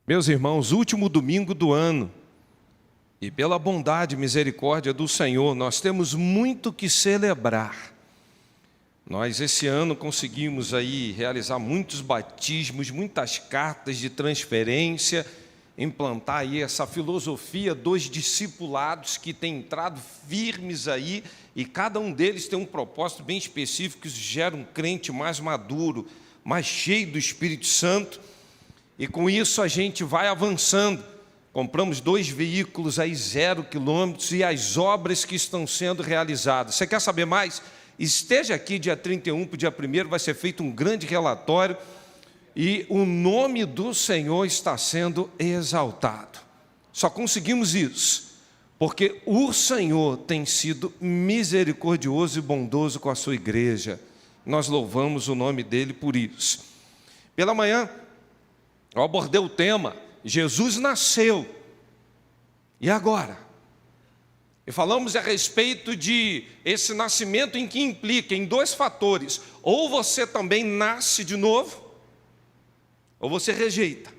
Meus irmãos, último domingo do ano, e pela bondade e misericórdia do Senhor, nós temos muito que celebrar. Nós esse ano conseguimos aí realizar muitos batismos, muitas cartas de transferência, implantar aí essa filosofia dos discipulados que tem entrado firmes aí, e cada um deles tem um propósito bem específico, que gera um crente mais maduro, mais cheio do Espírito Santo, e com isso a gente vai avançando. Compramos 2 veículos aí 0 quilômetros e as obras que estão sendo realizadas. Você quer saber mais? Esteja aqui dia 31 para o dia 1º, vai ser feito um grande relatório e o nome do Senhor está sendo exaltado. Só conseguimos isso porque o Senhor tem sido misericordioso e bondoso com a sua igreja. Nós louvamos o nome dele por isso. Pela manhã, eu abordei o tema, Jesus nasceu, e agora? E falamos a respeito de esse nascimento em que implica em 2 fatores, ou você também nasce de novo, ou você rejeita.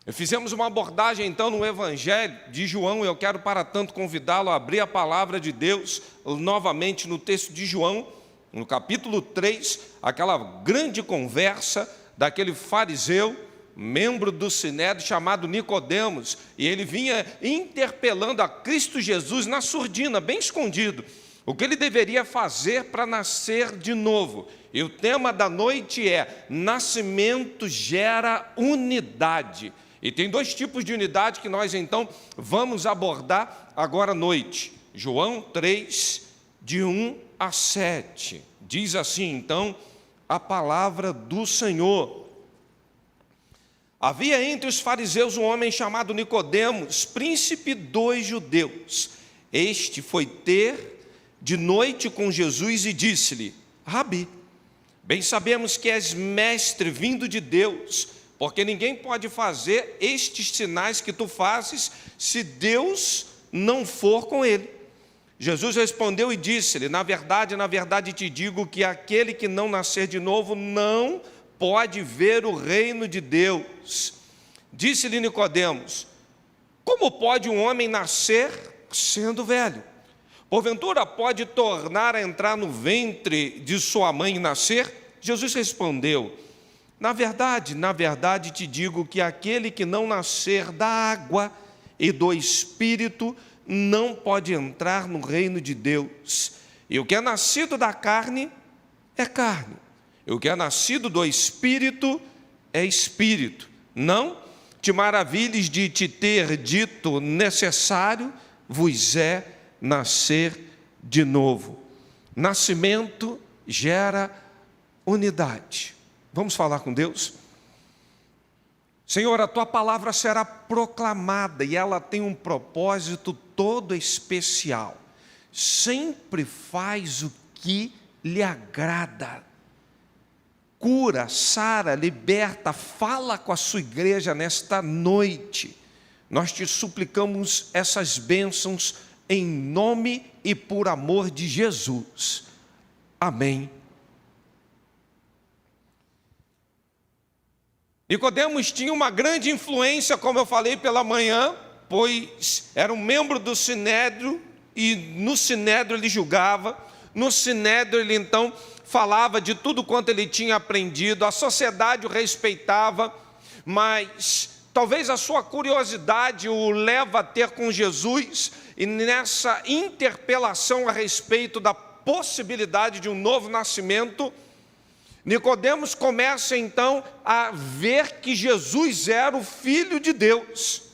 E fizemos uma abordagem então no Evangelho de João, e eu quero para tanto convidá-lo a abrir a palavra de Deus novamente no texto de João, no capítulo 3, aquela grande conversa daquele fariseu, membro do Sinédrio chamado Nicodemos, e ele vinha interpelando a Cristo Jesus na surdina, bem escondido, o que ele deveria fazer para nascer de novo. E o tema da noite é: nascimento gera unidade. E tem 2 tipos de unidade que nós então vamos abordar agora à noite. João 3, de 1 a 7. Diz assim então a palavra do Senhor. Havia entre os fariseus um homem chamado Nicodemos, príncipe dos judeus. Este foi ter de noite com Jesus e disse-lhe: Rabi, bem sabemos que és mestre vindo de Deus, porque ninguém pode fazer estes sinais que tu fazes, se Deus não for com ele. Jesus respondeu e disse-lhe: na verdade te digo que aquele que não nascer de novo não pode ver o reino de Deus. Disse-lhe Nicodemos: como pode um homem nascer sendo velho? Porventura pode tornar a entrar no ventre de sua mãe e nascer? Jesus respondeu: na verdade te digo que aquele que não nascer da água e do Espírito não pode entrar no reino de Deus. E o que é nascido da carne é carne, e o que é nascido do Espírito é Espírito. Não te maravilhes de te ter dito: necessário vos é nascer de novo. Nascimento gera unidade. Vamos falar com Deus? Senhor, a Tua palavra será proclamada e ela tem um propósito todo especial. Sempre faz o que lhe agrada. Cura, sara, liberta, fala com a sua igreja nesta noite. Nós te suplicamos essas bênçãos em nome e por amor de Jesus. Amém. Nicodemos tinha uma grande influência, como eu falei pela manhã, pois era um membro do Sinédrio, e no Sinédrio ele julgava, no Sinédrio ele então falava de tudo quanto ele tinha aprendido, a sociedade o respeitava, mas talvez a sua curiosidade o leva a ter com Jesus, e nessa interpelação a respeito da possibilidade de um novo nascimento, Nicodemos começa então a ver que Jesus era o Filho de Deus.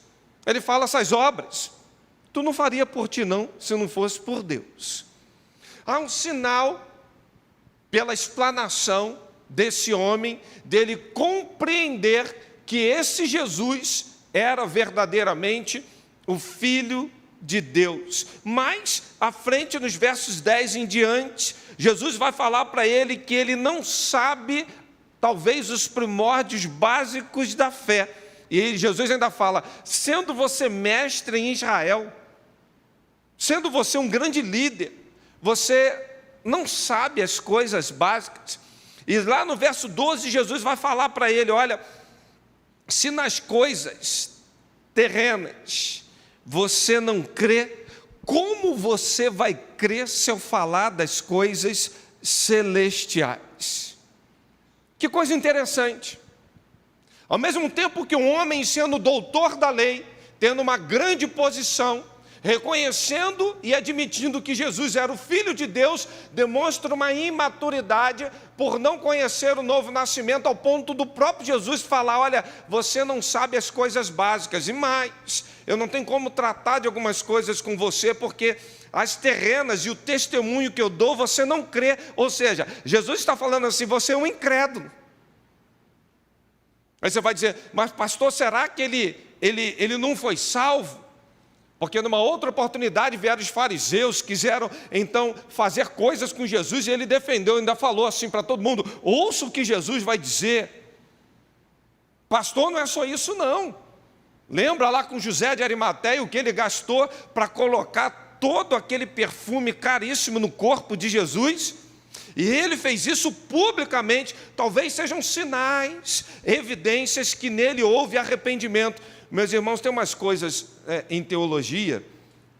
Ele fala: essas obras tu não faria por ti não, se não fosse por Deus. Há um sinal pela explanação desse homem, dele compreender que esse Jesus era verdadeiramente o Filho de Deus. Mas, à frente, nos versos 10 em diante, Jesus vai falar para ele que ele não sabe, talvez, os primórdios básicos da fé. E Jesus ainda fala: sendo você mestre em Israel, sendo você um grande líder, você não sabe as coisas básicas. E lá no verso 12, Jesus vai falar para ele: olha, Se nas coisas terrenas você não crê, como você vai crer se eu falar das coisas celestiais? Que coisa interessante. Ao mesmo tempo que um homem, sendo doutor da lei, tendo uma grande posição, reconhecendo e admitindo que Jesus era o Filho de Deus, demonstra uma imaturidade por não conhecer o novo nascimento, ao ponto do próprio Jesus falar: olha, você não sabe as coisas básicas, e mais, eu não tenho como tratar de algumas coisas com você, porque as terrenas e o testemunho que eu dou, você não crê. Ou seja, Jesus está falando assim: você é um incrédulo. Aí você vai dizer: mas pastor, será que ele não foi salvo? Porque numa outra oportunidade vieram os fariseus, quiseram então fazer coisas com Jesus, e ele defendeu, ainda falou assim para todo mundo: ouça o que Jesus vai dizer. Pastor, não é só isso não. Lembra lá com José de Arimateia o que ele gastou para colocar todo aquele perfume caríssimo no corpo de Jesus? E ele fez isso publicamente. Talvez sejam sinais, evidências que nele houve arrependimento. Meus irmãos, tem umas coisas em teologia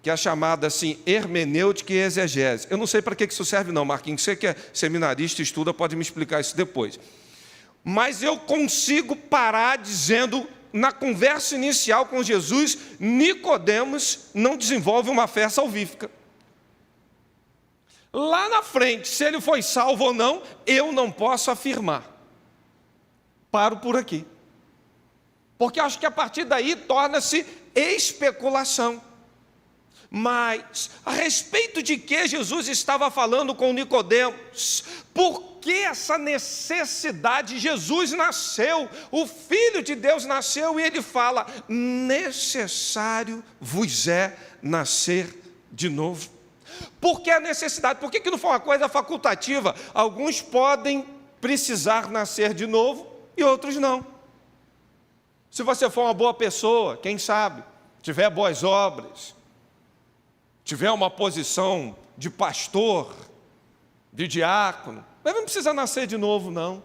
que é chamada assim, hermenêutica e exegese. Eu não sei para que isso serve não, Marquinhos. Você que é seminarista e estuda, pode me explicar isso depois. Mas eu consigo parar dizendo, na conversa inicial com Jesus, Nicodemos não desenvolve uma fé salvífica. Lá na frente, se ele foi salvo ou não, eu não posso afirmar. Paro por aqui. Porque acho que a partir daí torna-se especulação. Mas, a respeito de que Jesus estava falando com Nicodemos? Por que essa necessidade? Jesus nasceu, o Filho de Deus nasceu, e ele fala: necessário vos é nascer de novo. Por que a necessidade? Por que não foi uma coisa facultativa? Alguns podem precisar nascer de novo e outros não. Se você for uma boa pessoa, quem sabe, tiver boas obras, tiver uma posição de pastor, de diácono, mas não precisa nascer de novo, não.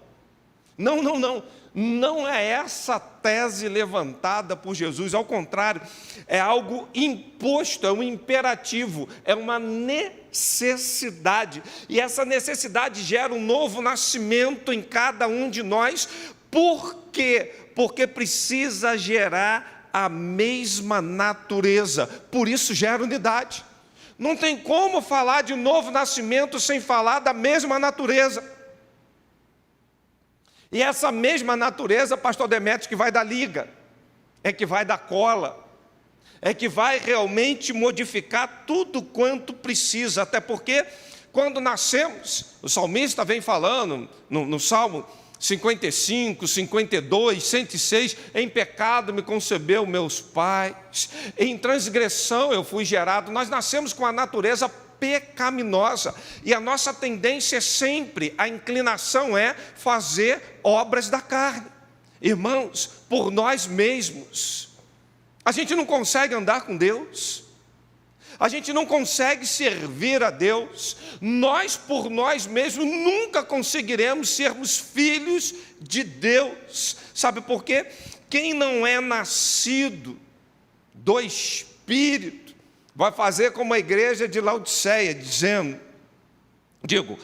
Não é essa a tese levantada por Jesus, ao contrário, é algo imposto, é um imperativo, é uma necessidade, e essa necessidade gera um novo nascimento em cada um de nós. Por quê? Porque precisa gerar a mesma natureza, por isso gera unidade. Não tem como falar de novo nascimento sem falar da mesma natureza. E essa mesma natureza, pastor Demétrio, que vai dar liga, é que vai dar cola, é que vai realmente modificar tudo quanto precisa. Até porque, quando nascemos, o salmista vem falando no Salmo 55, 52, 106, em pecado me concebeu meus pais, em transgressão eu fui gerado. Nós nascemos com a natureza pecaminosa, e a nossa tendência é sempre, a inclinação é fazer obras da carne. Irmãos, por nós mesmos, a gente não consegue andar com Deus, a gente não consegue servir a Deus, nós por nós mesmos nunca conseguiremos sermos filhos de Deus. Sabe por quê? Quem não é nascido do Espírito vai fazer como a igreja de Laodiceia,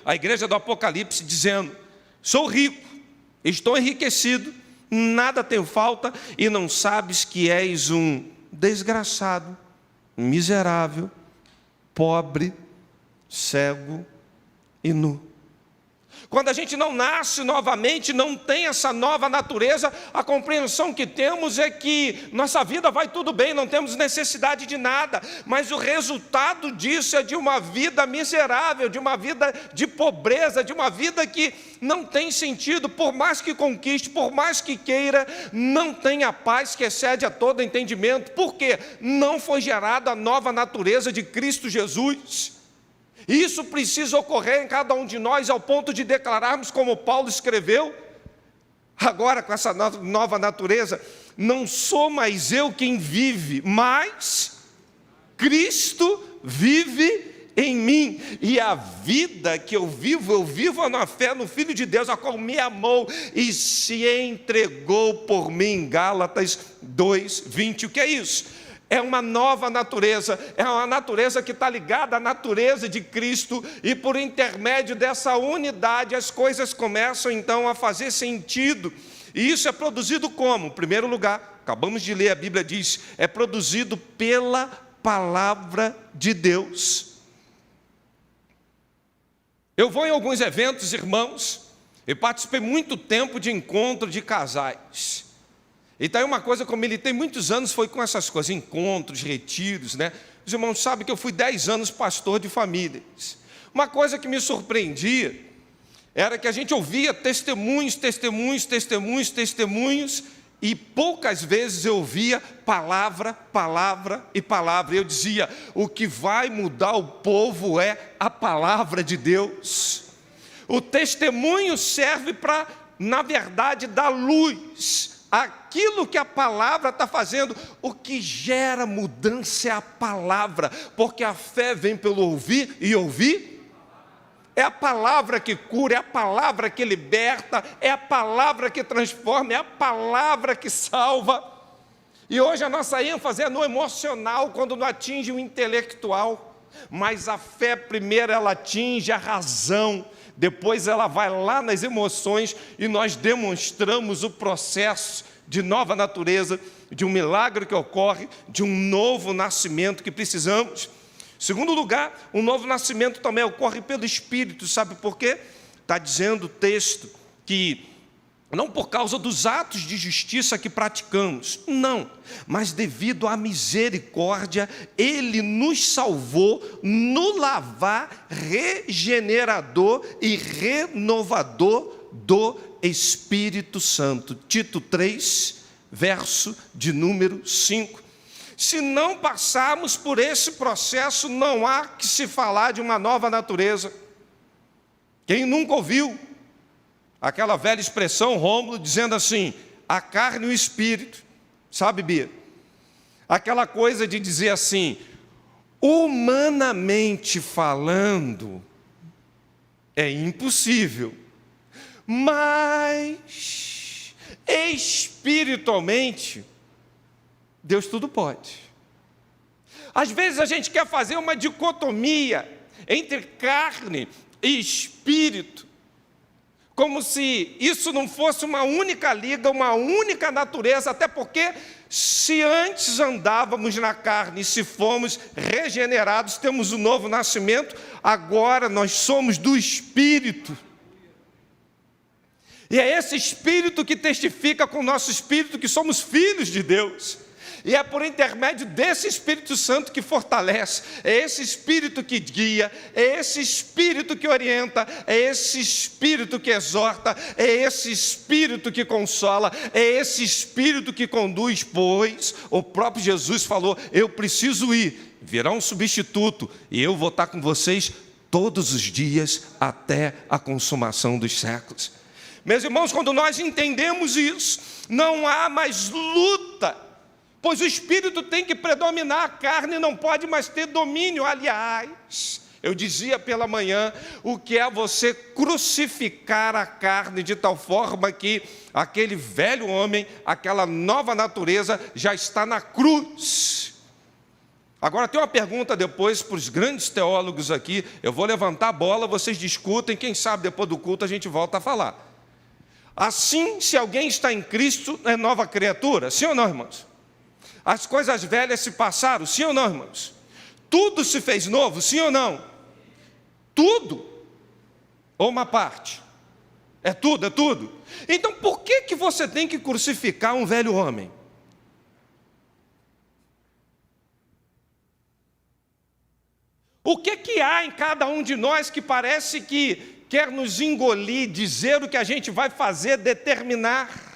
a igreja do Apocalipse, dizendo: sou rico, estou enriquecido, nada tenho falta, e não sabes que és um desgraçado, miserável, pobre, cego e nu. Quando a gente não nasce novamente, não tem essa nova natureza, a compreensão que temos é que nossa vida vai tudo bem, não temos necessidade de nada, mas o resultado disso é de uma vida miserável, de uma vida de pobreza, de uma vida que não tem sentido. Por mais que conquiste, por mais que queira, não tem a paz que excede a todo entendimento. Por quê? Não foi gerada a nova natureza de Cristo Jesus. Isso precisa ocorrer em cada um de nós, ao ponto de declararmos, como Paulo escreveu, agora com essa nova natureza: não sou mais eu quem vive, mas Cristo vive em mim, e a vida que eu vivo na fé no Filho de Deus, a qual me amou e se entregou por mim. Gálatas 2:20. O que é isso? É uma nova natureza, é uma natureza que está ligada à natureza de Cristo, e por intermédio dessa unidade as coisas começam então a fazer sentido. E isso é produzido como? Em primeiro lugar, acabamos de ler, a Bíblia diz, é produzido pela palavra de Deus. Eu vou em alguns eventos, irmãos, e participei muito tempo de encontro de casais. E tá aí uma coisa que eu militei muitos anos, foi com essas coisas, encontros, retiros, né? Os irmãos sabem que eu fui 10 anos pastor de famílias. Uma coisa que me surpreendia era que a gente ouvia testemunhos, e poucas vezes eu ouvia palavra. E eu dizia, o que vai mudar o povo é a palavra de Deus. O testemunho serve para, na verdade, dar luz. Aquilo que a palavra está fazendo, o que gera mudança é a palavra, porque a fé vem pelo ouvir e ouvir. É a palavra que cura, é a palavra que liberta, é a palavra que transforma, é a palavra que salva. E hoje a nossa ênfase é no emocional, quando não atinge o intelectual, mas a fé primeiro ela atinge a razão, depois ela vai lá nas emoções e nós demonstramos o processo de nova natureza, de um milagre que ocorre, de um novo nascimento que precisamos. Segundo lugar, um novo nascimento também ocorre pelo Espírito. Sabe por quê? Está dizendo o texto que não por causa dos atos de justiça que praticamos, não, mas devido à misericórdia, Ele nos salvou no lavar regenerador e renovador do Espírito Santo. Tito 3, verso de número 5. Se não passarmos por esse processo, não há que se falar de uma nova natureza. Quem nunca ouviu aquela velha expressão, Rômulo, dizendo assim, a carne e o espírito, sabe, Bia? Aquela coisa de dizer assim, humanamente falando, é impossível, mas espiritualmente, Deus tudo pode. Às vezes a gente quer fazer uma dicotomia entre carne e espírito, como se isso não fosse uma única liga, uma única natureza, até porque se antes andávamos na carne e se fomos regenerados, temos um novo nascimento, agora nós somos do Espírito. E é esse Espírito que testifica com o nosso Espírito que somos filhos de Deus. E é por intermédio desse Espírito Santo que fortalece, é esse Espírito que guia, é esse Espírito que orienta, é esse Espírito que exorta, é esse Espírito que consola, é esse Espírito que conduz, pois o próprio Jesus falou, eu preciso ir, virá um substituto, e eu vou estar com vocês todos os dias até a consumação dos séculos. Meus irmãos, quando nós entendemos isso, não há mais luta, pois o Espírito tem que predominar, a carne não pode mais ter domínio. Aliás, eu dizia pela manhã, o que é você crucificar a carne de tal forma que aquele velho homem, aquela nova natureza já está na cruz. Agora tem uma pergunta depois para os grandes teólogos aqui, eu vou levantar a bola, vocês discutem, quem sabe depois do culto a gente volta a falar. Assim, se alguém está em Cristo, é nova criatura, sim ou não, irmãos? As coisas velhas se passaram, sim ou não, irmãos? Tudo se fez novo, sim ou não? Tudo? Ou uma parte? É tudo, é tudo. Então por que você tem que crucificar um velho homem? O que há em cada um de nós que parece que quer nos engolir, dizer o que a gente vai fazer, determinar?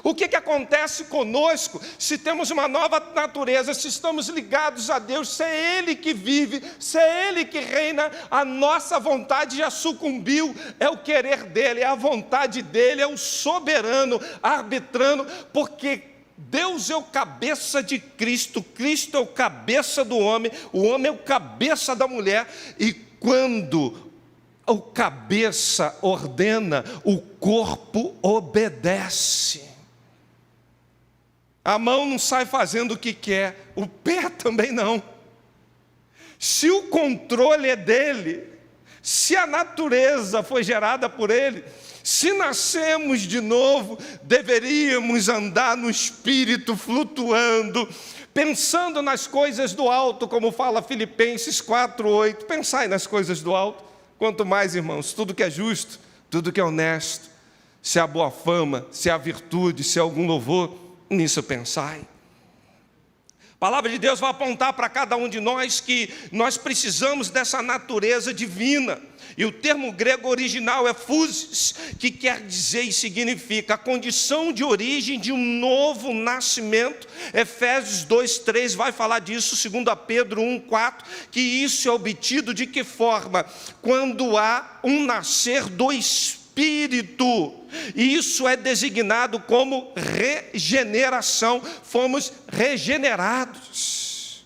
O que acontece conosco se temos uma nova natureza, se estamos ligados a Deus, se é Ele que vive, se é Ele que reina, a nossa vontade já sucumbiu, é o querer dEle, é a vontade dEle, é o soberano, arbitrando, porque Deus é o cabeça de Cristo, Cristo é o cabeça do homem, o homem é o cabeça da mulher, e quando o cabeça ordena, o corpo obedece. A mão não sai fazendo o que quer, o pé também não. Se o controle é dele, se a natureza foi gerada por ele, se nascemos de novo, deveríamos andar no espírito, flutuando, pensando nas coisas do alto, como fala Filipenses 4:8. Pensai nas coisas do alto. Quanto mais, irmãos, tudo que é justo, tudo que é honesto, se há boa fama, se há virtude, se há algum louvor, nisso pensai. A palavra de Deus vai apontar para cada um de nós que nós precisamos dessa natureza divina. E o termo grego original é phusis, que quer dizer e significa a condição de origem de um novo nascimento. Efésios 2:3 vai falar disso, 2 Pedro 1:4, que isso é obtido de que forma? Quando há um nascer do Espírito. E isso é designado como regeneração. Fomos regenerados.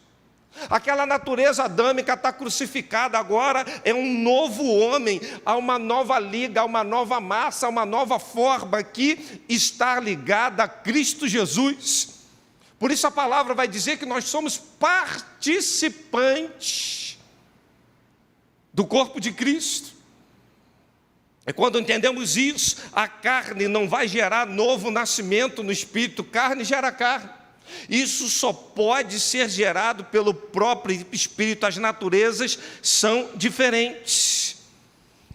Aquela natureza adâmica está crucificada, agora é um novo homem, há uma nova liga, há uma nova massa, há uma nova forma que está ligada a Cristo Jesus. Por isso a palavra vai dizer que nós somos participantes do corpo de Cristo. E quando entendemos isso, a carne não vai gerar novo nascimento no espírito, carne gera carne. Isso só pode ser gerado pelo próprio Espírito, as naturezas são diferentes.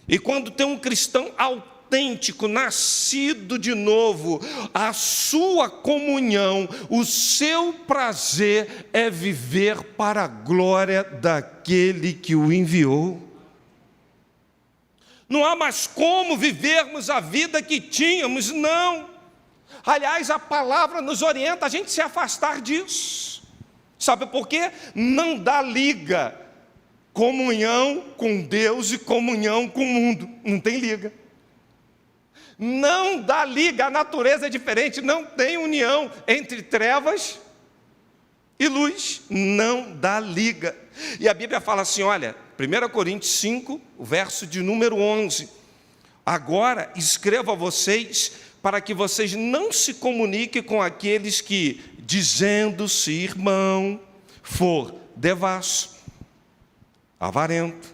E quando tem um cristão autêntico, nascido de novo, a sua comunhão, o seu prazer é viver para a glória daquele que o enviou. Não há mais como vivermos a vida que tínhamos, não. Aliás, a palavra nos orienta a gente se afastar disso. Sabe por quê? Não dá liga. Comunhão com Deus e comunhão com o mundo. Não tem liga. Não dá liga, a natureza é diferente. Não tem união entre trevas e luz. Não dá liga. E a Bíblia fala assim, olha, 1 Coríntios 5, o verso de número 11. Agora escrevo a vocês para que vocês não se comuniquem com aqueles que, dizendo-se irmão, for devasso, avarento,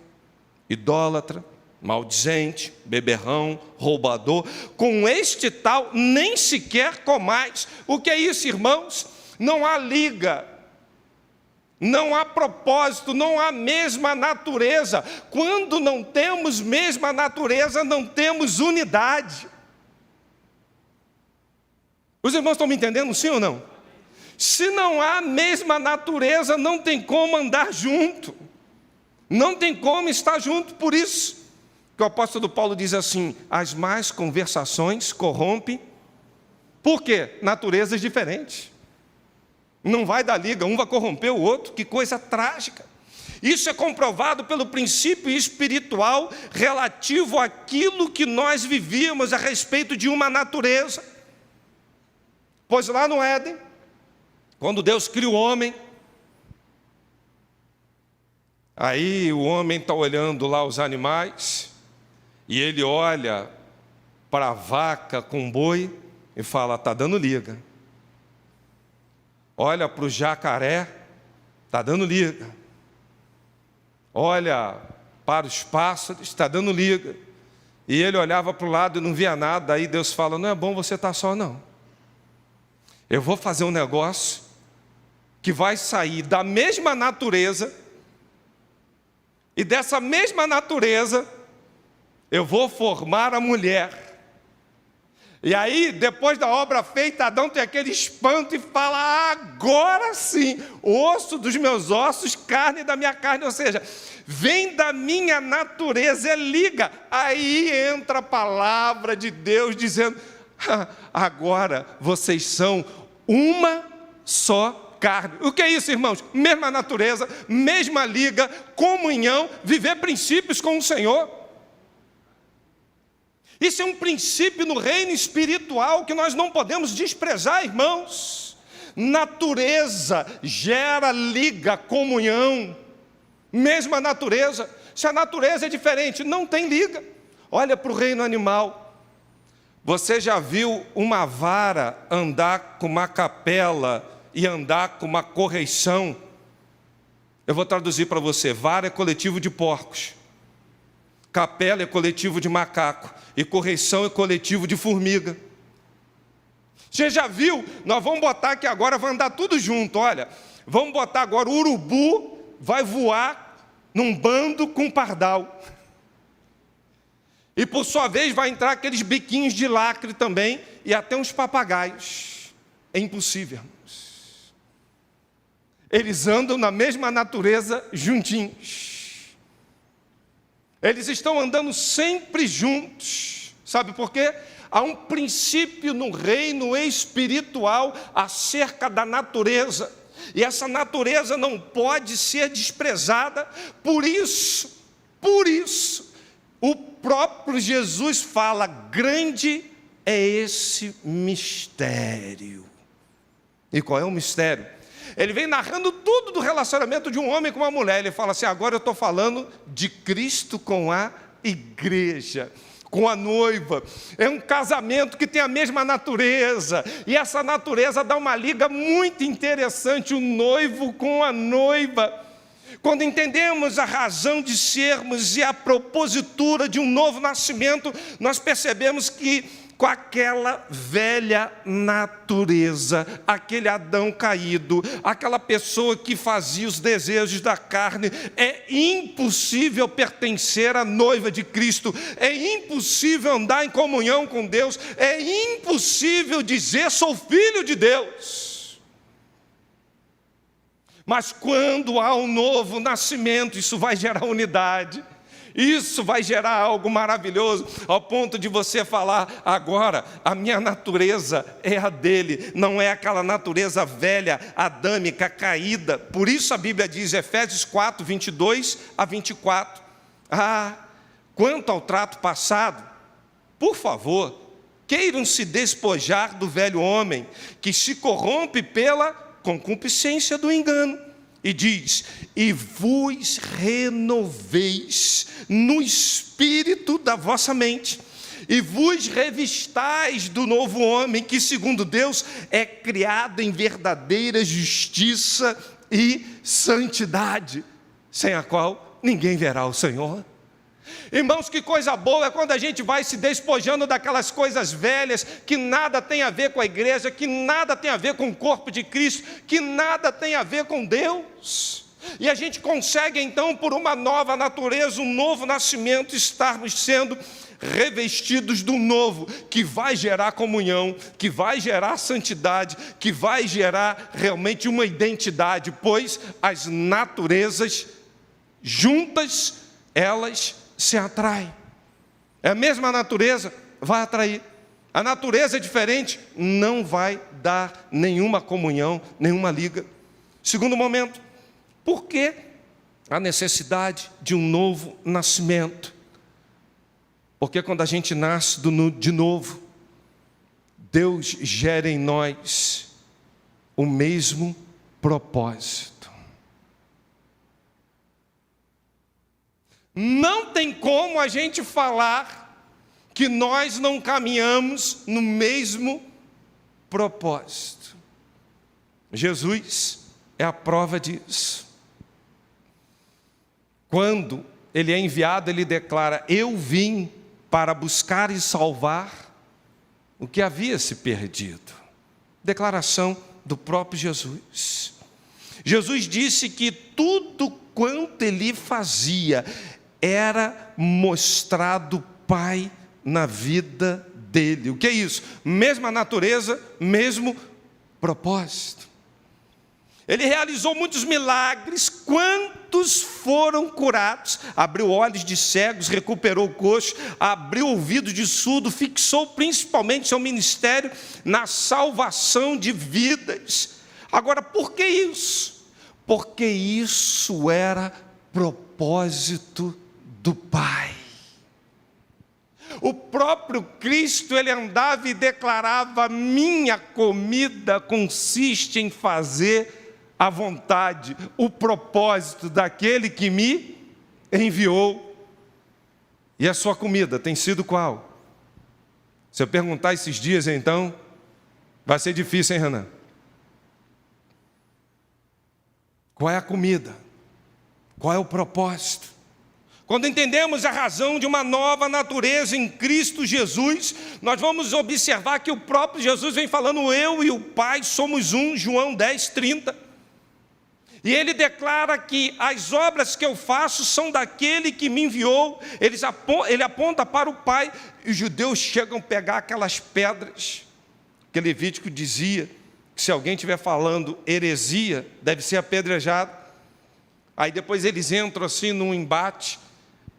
idólatra, maldizente, beberrão, roubador, com este tal nem sequer comais. O que é isso, irmãos? Não há liga, não há propósito, não há mesma natureza. Quando não temos mesma natureza, não temos unidade. Os irmãos estão me entendendo, sim ou não? Se não há a mesma natureza, não tem como andar junto. Não tem como estar junto. Por isso que o apóstolo Paulo diz assim, as más conversações corrompem. Por quê? Naturezas diferentes. Não vai dar liga, um vai corromper o outro, que coisa trágica. Isso é comprovado pelo princípio espiritual relativo àquilo que nós vivíamos a respeito de uma natureza. Pois lá no Éden, quando Deus cria o homem, aí o homem está olhando lá os animais, e ele olha para a vaca com boi e fala, está dando liga. Olha para o jacaré, está dando liga. Olha para os pássaros, está dando liga. E ele olhava para o lado e não via nada, aí Deus fala, não é bom você estar só não. Eu vou fazer um negócio que vai sair da mesma natureza, e dessa mesma natureza eu vou formar a mulher. E aí, depois da obra feita, Adão tem aquele espanto e fala, agora sim, osso dos meus ossos, carne da minha carne, ou seja, vem da minha natureza, é liga. Aí entra a palavra de Deus dizendo, agora vocês são uma só carne. O que é isso, irmãos? Mesma natureza, mesma liga, comunhão, viver princípios com o Senhor. Isso é um princípio no reino espiritual que nós não podemos desprezar, irmãos. Natureza gera liga, comunhão. Mesma natureza. Se a natureza é diferente, não tem liga. Olha para o reino animal. Você já viu uma vara andar com uma capela e andar com uma correição? Eu vou traduzir para você. Vara é coletivo de porcos. Capela é coletivo de macaco. E correição é coletivo de formiga. Você já viu? Nós vamos botar aqui agora, vai andar tudo junto, olha. Vamos botar agora o urubu, vai voar num bando com um pardal. E por sua vez vai entrar aqueles biquinhos de lacre também, e até uns papagaios. É impossível, irmãos. Eles andam na mesma natureza juntinhos. Eles estão andando sempre juntos. Sabe por quê? Há um princípio no reino espiritual acerca da natureza. E essa natureza não pode ser desprezada. Por isso, o próprio Jesus fala, grande é esse mistério. E qual é o mistério? Ele vem narrando tudo do relacionamento de um homem com uma mulher. Ele fala assim, agora eu estou falando de Cristo com a igreja, com a noiva. É um casamento que tem a mesma natureza, e essa natureza dá uma liga muito interessante, o noivo com a noiva. Quando entendemos a razão de sermos e a propositura de um novo nascimento, nós percebemos que com aquela velha natureza, aquele Adão caído, aquela pessoa que fazia os desejos da carne, é impossível pertencer à noiva de Cristo, é impossível andar em comunhão com Deus, é impossível dizer sou filho de Deus. Mas quando há um novo nascimento, isso vai gerar unidade. Isso vai gerar algo maravilhoso, ao ponto de você falar, agora, a minha natureza é a dele, não é aquela natureza velha, adâmica, caída. Por isso a Bíblia diz, Efésios 4, 22 a 24, quanto ao trato passado, por favor, queiram se despojar do velho homem, que se corrompe pela concupiscência do engano. E diz, e vos renoveis no espírito da vossa mente, e vos revistais do novo homem, que segundo Deus é criado em verdadeira justiça e santidade, sem a qual ninguém verá o Senhor. Irmãos, que coisa boa é quando a gente vai se despojando daquelas coisas velhas, que nada tem a ver com a igreja, que nada tem a ver com o corpo de Cristo, que nada tem a ver com Deus. E a gente consegue então, por uma nova natureza, um novo nascimento, estarmos sendo revestidos do novo, que vai gerar comunhão, que vai gerar santidade, que vai gerar realmente uma identidade, pois as naturezas juntas, elas se atrai. É a mesma natureza, vai atrair. A natureza é diferente, não vai dar nenhuma comunhão, nenhuma liga. Segundo momento, por que a necessidade de um novo nascimento? Porque quando a gente nasce de novo, Deus gera em nós o mesmo propósito. Não tem como a gente falar que nós não caminhamos no mesmo propósito. Jesus é a prova disso. Quando ele é enviado, ele declara, eu vim para buscar e salvar o que havia se perdido. Declaração do próprio Jesus. Jesus disse que tudo quanto ele fazia era mostrado Pai na vida dele. O que é isso? Mesma natureza, mesmo propósito. Ele realizou muitos milagres. Quantos foram curados? Abriu olhos de cegos, recuperou o coxo, abriu ouvidos de surdo, fixou principalmente seu ministério na salvação de vidas. Agora, por que isso? Porque isso era propósito do Pai. O próprio Cristo, ele andava e declarava: minha comida consiste em fazer a vontade, o propósito daquele que me enviou. E a sua comida tem sido qual? Se eu perguntar esses dias, então, vai ser difícil, hein, Renan? Qual é a comida? Qual é o propósito? Quando entendemos a razão de uma nova natureza em Cristo Jesus, nós vamos observar que o próprio Jesus vem falando: eu e o Pai somos um, João 10:30. E ele declara que as obras que eu faço são daquele que me enviou. Ele aponta para o Pai, e os judeus chegam a pegar aquelas pedras, que Levítico dizia que se alguém estiver falando heresia, deve ser apedrejado. Aí depois eles entram assim num embate.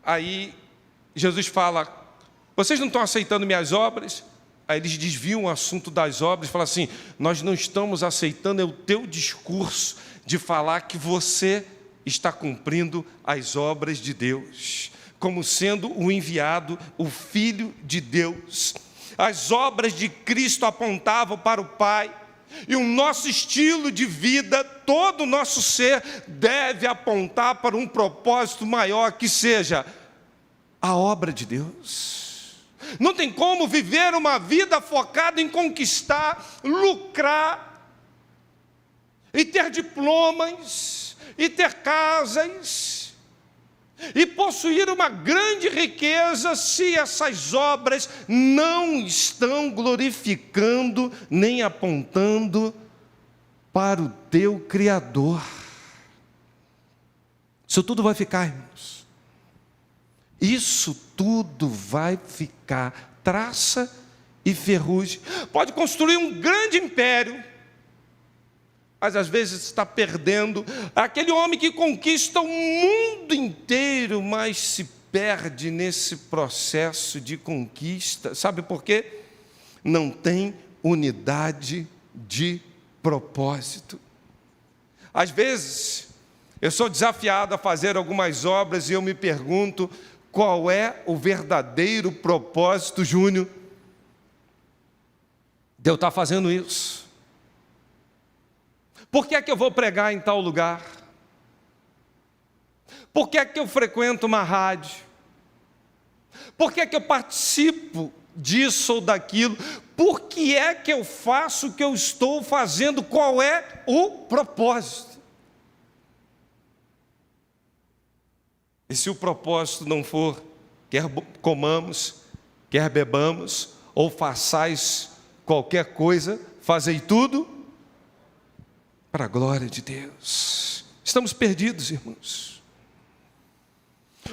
Aí Jesus fala: vocês não estão aceitando minhas obras? Aí eles desviam o assunto das obras e falam assim: nós não estamos aceitando o teu discurso de falar que você está cumprindo as obras de Deus, como sendo o enviado, o Filho de Deus. As obras de Cristo apontavam para o Pai. E o nosso estilo de vida, todo o nosso ser, deve apontar para um propósito maior, que seja a obra de Deus. Não tem como viver uma vida focada em conquistar, lucrar, e ter diplomas, e ter casas, e possuir uma grande riqueza, se essas obras não estão glorificando, nem apontando para o teu Criador. Isso tudo vai ficar, irmãos. Isso tudo vai ficar. Traça e ferrugem. Pode construir um grande império, mas às vezes está perdendo. Aquele homem que conquista o mundo inteiro, mas se perde nesse processo de conquista. Sabe por quê? Não tem unidade de propósito. Às vezes, eu sou desafiado a fazer algumas obras e eu me pergunto: qual é o verdadeiro propósito, Júnior, de eu estar fazendo isso? Por que é que eu vou pregar em tal lugar? Por que é que eu frequento uma rádio? Por que é que eu participo disso ou daquilo? Por que é que eu faço o que eu estou fazendo? Qual é o propósito? E se o propósito não for, quer comamos, quer bebamos, ou façais qualquer coisa, fazei tudo para a glória de Deus. Estamos perdidos, irmãos.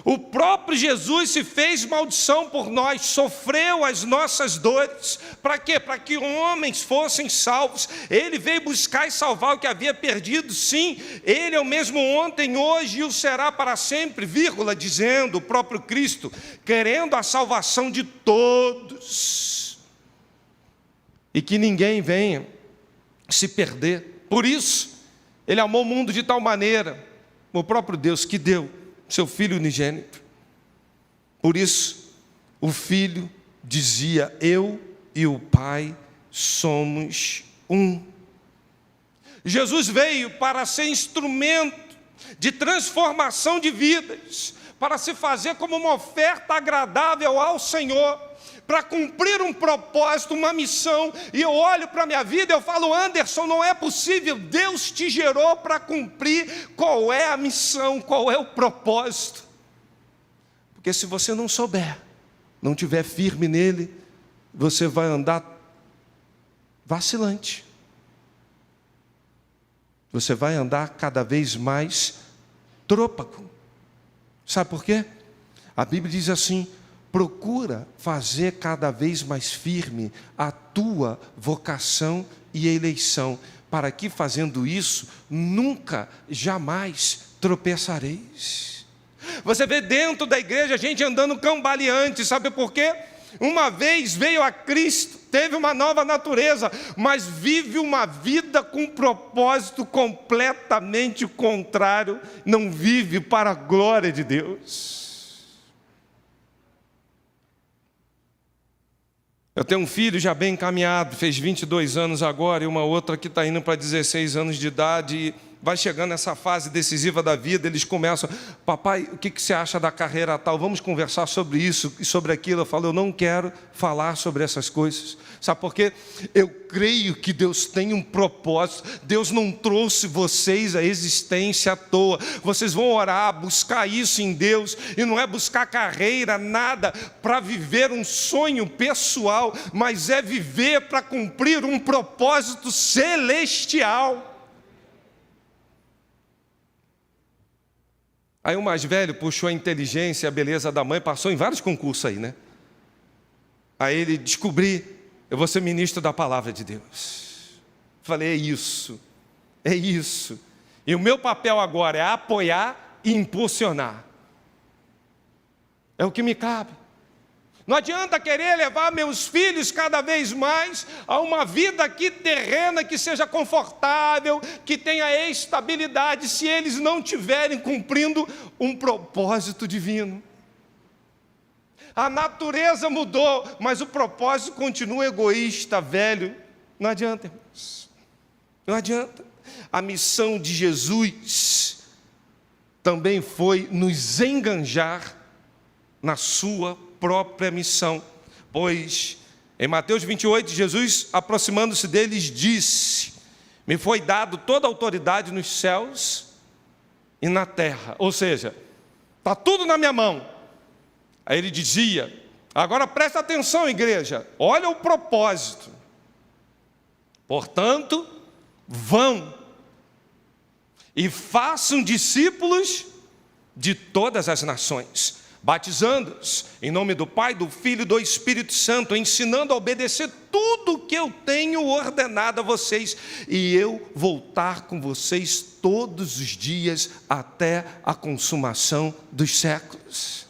O próprio Jesus se fez maldição por nós, sofreu as nossas dores. Para quê? Para que homens fossem salvos. Ele veio buscar e salvar o que havia perdido. Sim, Ele é o mesmo ontem, hoje e o será para sempre, vírgula, dizendo o próprio Cristo, querendo a salvação de todos. E que ninguém venha se perder. Por isso, Ele amou o mundo de tal maneira, o próprio Deus, que deu seu Filho unigênito. Por isso, o Filho dizia: eu e o Pai somos um. Jesus veio para ser instrumento de transformação de vidas, para se fazer como uma oferta agradável ao Senhor, para cumprir um propósito, uma missão. E eu olho para a minha vida e eu falo: Anderson, não é possível, Deus te gerou para cumprir. Qual é a missão, qual é o propósito? Porque se você não souber, não estiver firme nele, você vai andar vacilante. Você vai andar cada vez mais trôpego. Sabe por quê? A Bíblia diz assim: procura fazer cada vez mais firme a tua vocação e eleição, para que fazendo isso, nunca, jamais tropeçareis. Você vê dentro da igreja gente andando cambaleante, sabe por quê? Uma vez veio a Cristo, teve uma nova natureza, mas vive uma vida com um propósito completamente contrário, não vive para a glória de Deus. Eu tenho um filho já bem encaminhado, fez 22 anos agora, e uma outra que está indo para 16 anos de idade, e vai chegando nessa fase decisiva da vida, eles começam: papai, o que você acha da carreira tal? Vamos conversar sobre isso e sobre aquilo. Eu falo: eu não quero falar sobre essas coisas. Sabe por quê? Eu creio que Deus tem um propósito. Deus não trouxe vocês à existência à toa. Vocês vão orar, buscar isso em Deus, e não é buscar carreira, nada, para viver um sonho pessoal, mas é viver para cumprir um propósito celestial. Aí o mais velho puxou a inteligência e a beleza da mãe, passou em vários concursos aí, né? Aí ele: descobri, eu vou ser ministro da palavra de Deus. Falei: é isso, é isso. E o meu papel agora é apoiar e impulsionar. É o que me cabe. Não adianta querer levar meus filhos cada vez mais a uma vida aqui terrena que seja confortável, que tenha estabilidade, se eles não estiverem cumprindo um propósito divino. A natureza mudou, mas o propósito continua egoísta, velho. Não adianta, irmãos. Não adianta. A missão de Jesus também foi nos enganjar na sua própria missão. Pois em Mateus 28, Jesus, aproximando-se deles, disse: me foi dado toda a autoridade nos céus e na terra. Ou seja, está tudo na minha mão. Aí ele dizia: agora presta atenção, igreja, olha o propósito. Portanto, vão e façam discípulos de todas as nações, batizando-os em nome do Pai, do Filho e do Espírito Santo, ensinando a obedecer tudo o que eu tenho ordenado a vocês, e eu voltar com vocês todos os dias até a consumação dos séculos.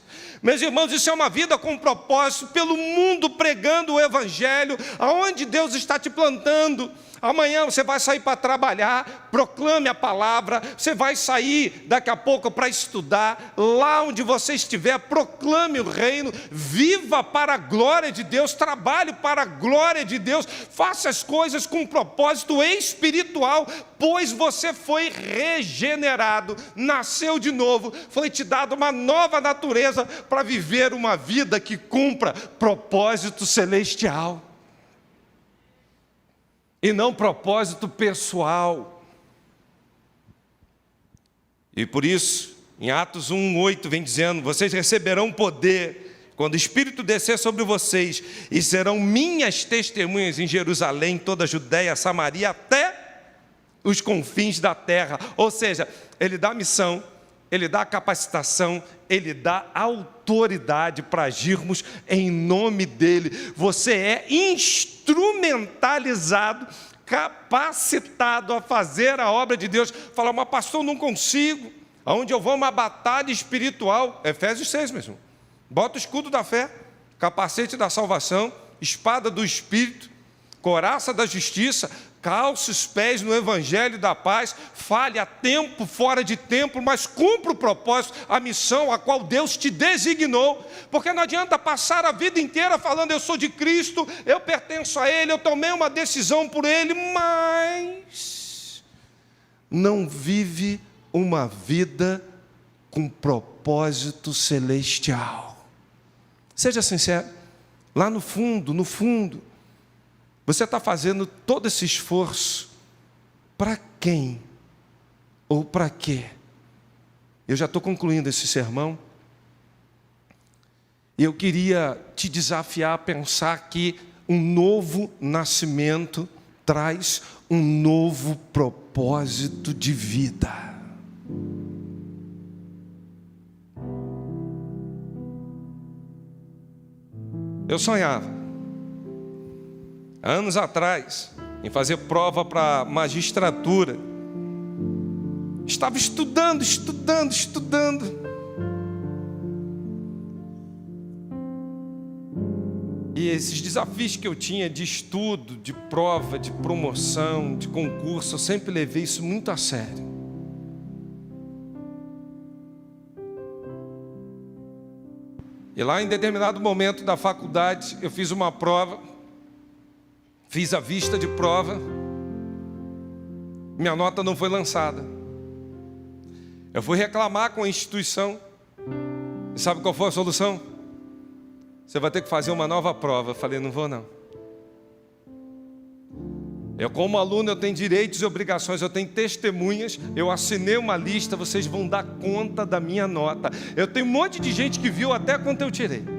Meus irmãos, isso é uma vida com propósito, pelo mundo pregando o Evangelho, aonde Deus está te plantando. Amanhã você vai sair para trabalhar, proclame a palavra. Você vai sair daqui a pouco para estudar. Lá onde você estiver, proclame o reino. Viva para a glória de Deus, trabalhe para a glória de Deus. Faça as coisas com um propósito espiritual, pois você foi regenerado, nasceu de novo, foi te dado uma nova natureza para viver uma vida que cumpra propósito celestial. E não propósito pessoal. E por isso, em Atos 1:8 vem dizendo: vocês receberão poder quando o Espírito descer sobre vocês, e serão minhas testemunhas em Jerusalém, toda a Judéia, Samaria, até os confins da terra. Ou seja, ele dá missão, ele dá capacitação, ele dá autoridade para agirmos em nome dele. Você é instrumentalizado, capacitado a fazer a obra de Deus. Fala: mas pastor, não consigo. Aonde eu vou, uma batalha espiritual. Efésios 6 mesmo. Bota o escudo da fé, capacete da salvação, espada do Espírito, couraça da justiça, calce os pés no evangelho da paz, fale a tempo, fora de tempo, mas cumpra o propósito, a missão a qual Deus te designou. Porque não adianta passar a vida inteira falando: eu sou de Cristo, eu pertenço a Ele, eu tomei uma decisão por Ele, mas não vive uma vida com propósito celestial. Seja sincero, lá no fundo, você está fazendo todo esse esforço para quem? Ou para quê? Eu já estou concluindo esse sermão. E eu queria te desafiar a pensar que um novo nascimento traz um novo propósito de vida. Eu sonhava, há anos atrás, em fazer prova para magistratura. Estava estudando. E esses desafios que eu tinha de estudo, de prova, de promoção, de concurso, eu sempre levei isso muito a sério. E lá em determinado momento da faculdade, eu fiz uma prova Fiz a vista de prova, minha nota não foi lançada. Eu fui reclamar com a instituição. E sabe qual foi a solução? Você vai ter que fazer uma nova prova. Eu falei, não vou não. Eu como aluno, eu tenho direitos e obrigações, eu tenho testemunhas, eu assinei uma lista, vocês vão dar conta da minha nota. Eu tenho um monte de gente que viu até quanto eu tirei.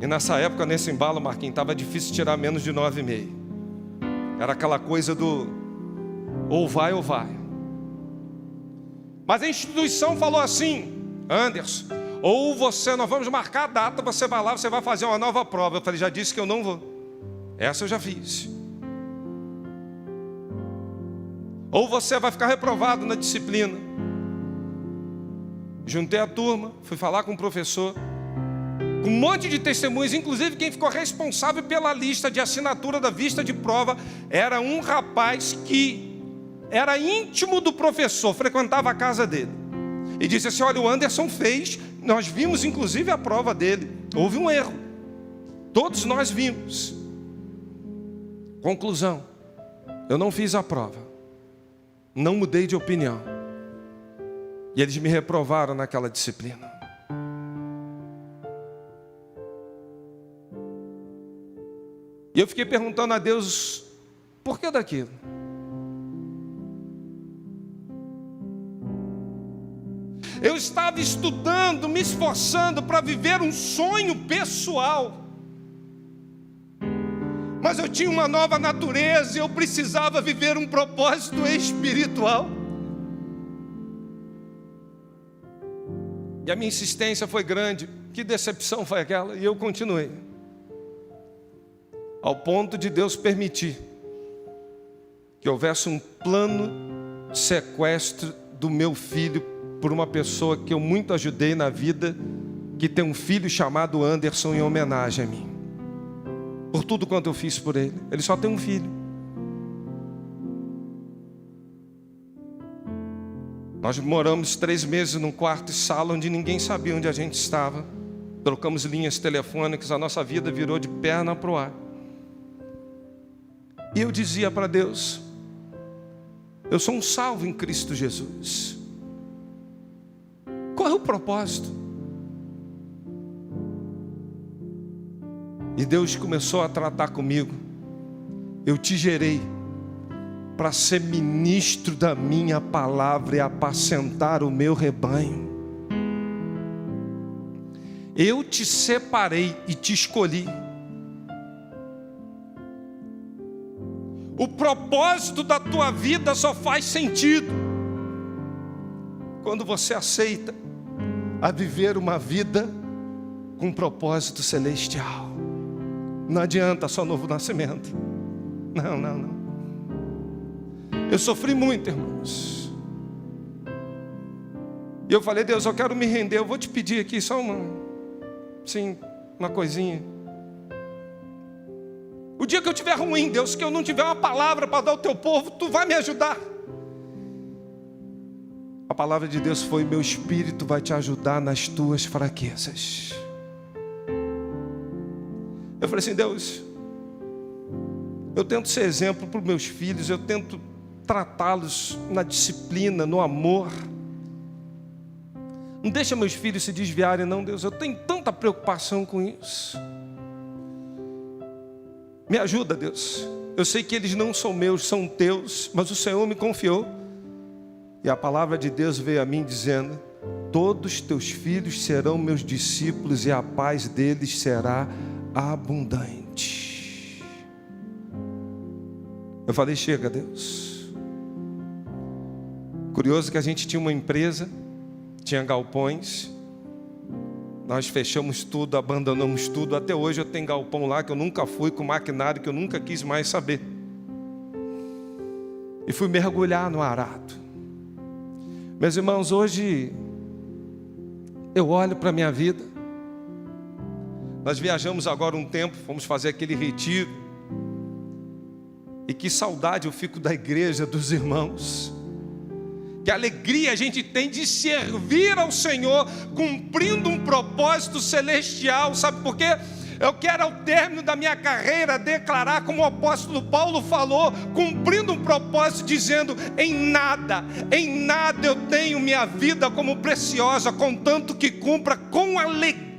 E nessa época, nesse embalo, Marquinhos, estava difícil tirar menos de 9,5. Era aquela coisa do ou vai ou vai. Mas a instituição falou assim, Anderson, ou você, nós vamos marcar a data, você vai lá, você vai fazer uma nova prova. Eu falei, já disse que eu não vou. Essa eu já fiz. Ou você vai ficar reprovado na disciplina. Juntei a turma, fui falar com o professor, com um monte de testemunhas, inclusive quem ficou responsável pela lista de assinatura da vista de prova era um rapaz que era íntimo do professor, frequentava a casa dele. E disse assim, olha, o Anderson fez, nós vimos inclusive a prova dele, houve um erro. Todos nós vimos. Conclusão, eu não fiz a prova, não mudei de opinião, e eles me reprovaram naquela disciplina. E eu fiquei perguntando a Deus, por que daquilo? Eu estava estudando, me esforçando para viver um sonho pessoal, mas eu tinha uma nova natureza e eu precisava viver um propósito espiritual. E a minha insistência foi grande. Que decepção foi aquela? E eu continuei. Ao ponto de Deus permitir que houvesse um plano de sequestro do meu filho por uma pessoa que eu muito ajudei na vida, que tem um filho chamado Anderson em homenagem a mim. Por tudo quanto eu fiz por ele. Ele só tem um filho. Nós moramos 3 meses num quarto e sala onde ninguém sabia onde a gente estava. Trocamos linhas telefônicas, a nossa vida virou de perna para o ar. E eu dizia para Deus, eu sou um salvo em Cristo Jesus. Qual é o propósito? E Deus começou a tratar comigo. Eu te gerei para ser ministro da minha palavra e apacentar o meu rebanho. Eu te separei e te escolhi. O propósito da tua vida só faz sentido quando você aceita a viver uma vida com propósito celestial. Não adianta só novo nascimento. Não. Eu sofri muito, irmãos. E eu falei, Deus, eu quero me render. Eu vou te pedir aqui só uma coisinha. O dia que eu estiver ruim, Deus, que eu não tiver uma palavra para dar ao teu povo, tu vai me ajudar. A palavra de Deus foi, meu espírito vai te ajudar nas tuas fraquezas. Eu falei assim, Deus, eu tento ser exemplo para os meus filhos, eu tento tratá-los na disciplina, no amor. Não deixa meus filhos se desviarem não, Deus, eu tenho tanta preocupação com isso. Me ajuda, Deus. Eu sei que eles não são meus, são teus, mas o Senhor me confiou. E a palavra de Deus veio a mim dizendo, todos teus filhos serão meus discípulos e a paz deles será abundante. Eu falei, chega, Deus. Curioso que a gente tinha uma empresa, tinha galpões, nós fechamos tudo, abandonamos tudo. Até hoje eu tenho galpão lá que eu nunca fui, com maquinário que eu nunca quis mais saber. E fui mergulhar no arado. Meus irmãos, hoje eu olho para a minha vida. Nós viajamos agora um tempo, fomos fazer aquele retiro. E que saudade eu fico da igreja, dos irmãos. Que alegria a gente tem de servir ao Senhor, cumprindo um propósito celestial. Sabe por quê? Eu quero, ao término da minha carreira, declarar, como o apóstolo Paulo falou, cumprindo um propósito, dizendo: em nada eu tenho minha vida como preciosa, contanto que cumpra com alegria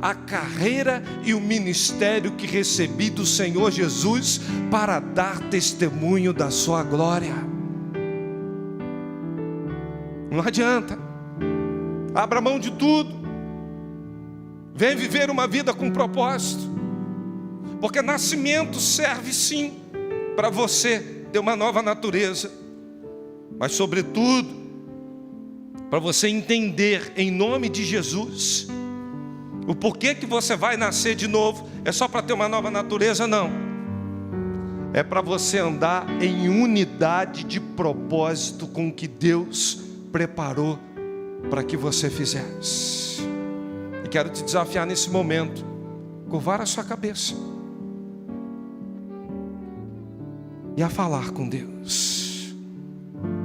a carreira e o ministério que recebi do Senhor Jesus, para dar testemunho da sua glória. Não adianta, abra mão de tudo, vem viver uma vida com propósito, porque nascimento serve sim para você ter uma nova natureza, mas sobretudo para você entender, em nome de Jesus, o porquê que você vai nascer de novo. É só para ter uma nova natureza? Não, é para você andar em unidade de propósito com o que Deus preparou para que você fizesse. E quero te desafiar nesse momento, curvar a sua cabeça e a falar com Deus.